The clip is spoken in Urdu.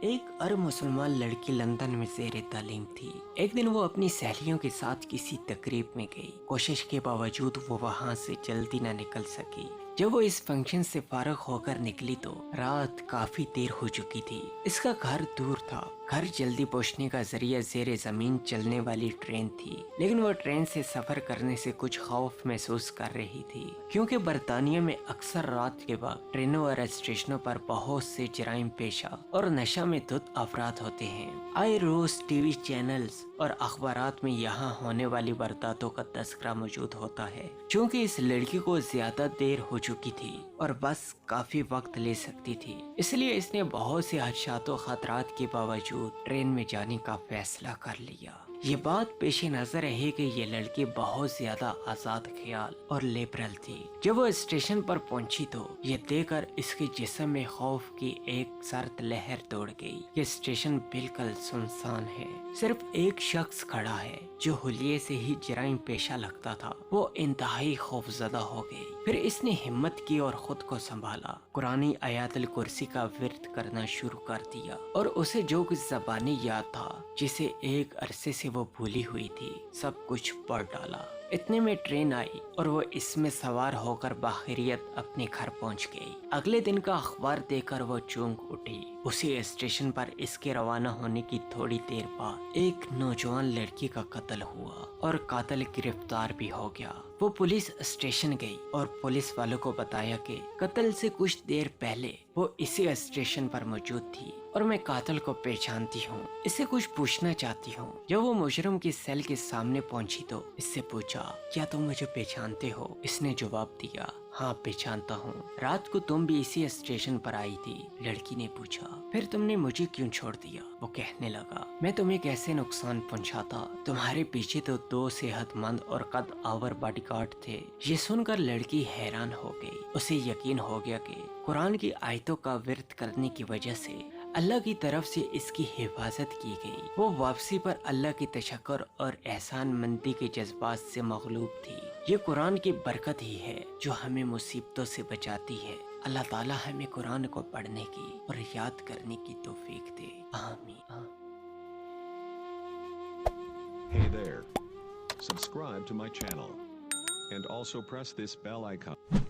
ایک عرب مسلمان لڑکی لندن میں زیر تعلیم تھی۔ ایک دن وہ اپنی سہیلیوں کے ساتھ کسی تقریب میں گئی۔ کوشش کے باوجود وہ وہاں سے جلدی نہ نکل سکی۔ جب وہ اس فنکشن سے فارغ ہو کر نکلی تو رات کافی دیر ہو چکی تھی۔ اس کا گھر دور تھا۔ گھر جلدی پہنچنے کا ذریعہ زیر زمین چلنے والی ٹرین تھی، لیکن وہ ٹرین سے سفر کرنے سے کچھ خوف محسوس کر رہی تھی، کیونکہ برطانیہ میں اکثر رات کے وقت ٹرینوں اور اسٹیشنوں پر بہت سے جرائم پیشہ اور نشہ میں دھت افراد ہوتے ہیں۔ آئے روز ٹی وی چینلز اور اخبارات میں یہاں ہونے والی وارداتوں کا تذکرہ موجود ہوتا ہے۔ چونکہ اس لڑکی کو زیادہ دیر ہو چکی تھی اور بس کافی وقت لے سکتی تھی، اس لیے اس نے بہت سے خدشات و خطرات کے باوجود ٹرین میں جانے کا فیصلہ کر لیا۔ یہ بات پیش نظر ہے کہ یہ لڑکی بہت زیادہ آزاد خیال اور لبرل تھی۔ جب وہ اسٹیشن پر پہنچی تو یہ دیکھ کر اس کے جسم میں خوف کی ایک سرد لہر دوڑ گئی۔ یہ اسٹیشن بالکل سنسان ہے، صرف ایک شخص کھڑا ہے جو حلیے سے ہی جرائم پیشہ لگتا تھا۔ وہ انتہائی خوفزدہ ہو گئی۔ پھر اس نے ہمت کی اور خود کو سنبھالا، قرآنی آیات الکرسی کا ورد کرنا شروع کر دیا اور اسے جو کچھ زبانی یاد تھا جسے ایک عرصے سے وہ بھولی ہوئی تھی، سب کچھ پڑھ ڈالا۔ اتنے میں ٹرین آئی اور وہ اس میں سوار ہو کر بخیریت اپنے گھر پہنچ گئی۔ اگلے دن کا اخبار دیکھ کر وہ چونک اٹھی۔ اسی اسٹیشن پر اس کے روانہ ہونے کی تھوڑی دیر بعد ایک نوجوان لڑکی کا قتل ہوا اور قاتل گرفتار بھی ہو گیا۔ وہ پولیس اسٹیشن گئی اور پولیس والوں کو بتایا کہ قتل سے کچھ دیر پہلے وہ اسی اسٹیشن پر موجود تھی اور میں قاتل کو پہچانتی ہوں، اس سے کچھ پوچھنا چاہتی ہوں۔ جب وہ مجرم کی سیل کے سامنے پہنچی تو اس سے پوچھا، کیا تم مجھے پہچانتے ہو؟ اس نے جواب دیا، ہاں پہچانتا ہوں، رات کو تم بھی اسی اسٹیشن پر آئی تھی۔ لڑکی نے پوچھا، پھر تم نے مجھے کیوں چھوڑ دیا؟ وہ کہنے لگا، میں تمہیں کیسے نقصان پہنچاتا؟ تمہارے پیچھے تو 2 صحت مند اور قد آور باڈی گارڈ تھے۔ یہ سن کر لڑکی حیران ہو گئی۔ اسے یقین ہو گیا کہ قرآن کی آیتوں کا ورد کرنے کی وجہ سے اللہ کی طرف سے اس کی حفاظت کی گئی۔ وہ واپسی پر اللہ کی تشکر اور احسان مندی کے جذبات سے مغلوب تھی۔ یہ قرآن کی برکت ہی ہے جو ہمیں مصیبتوں سے بچاتی ہے۔ اللہ تعالی ہمیں قرآن کو پڑھنے کی اور یاد کرنے کی توفیق دے، آمین۔ Hey there. Subscribe to my channel. And also press this bell icon.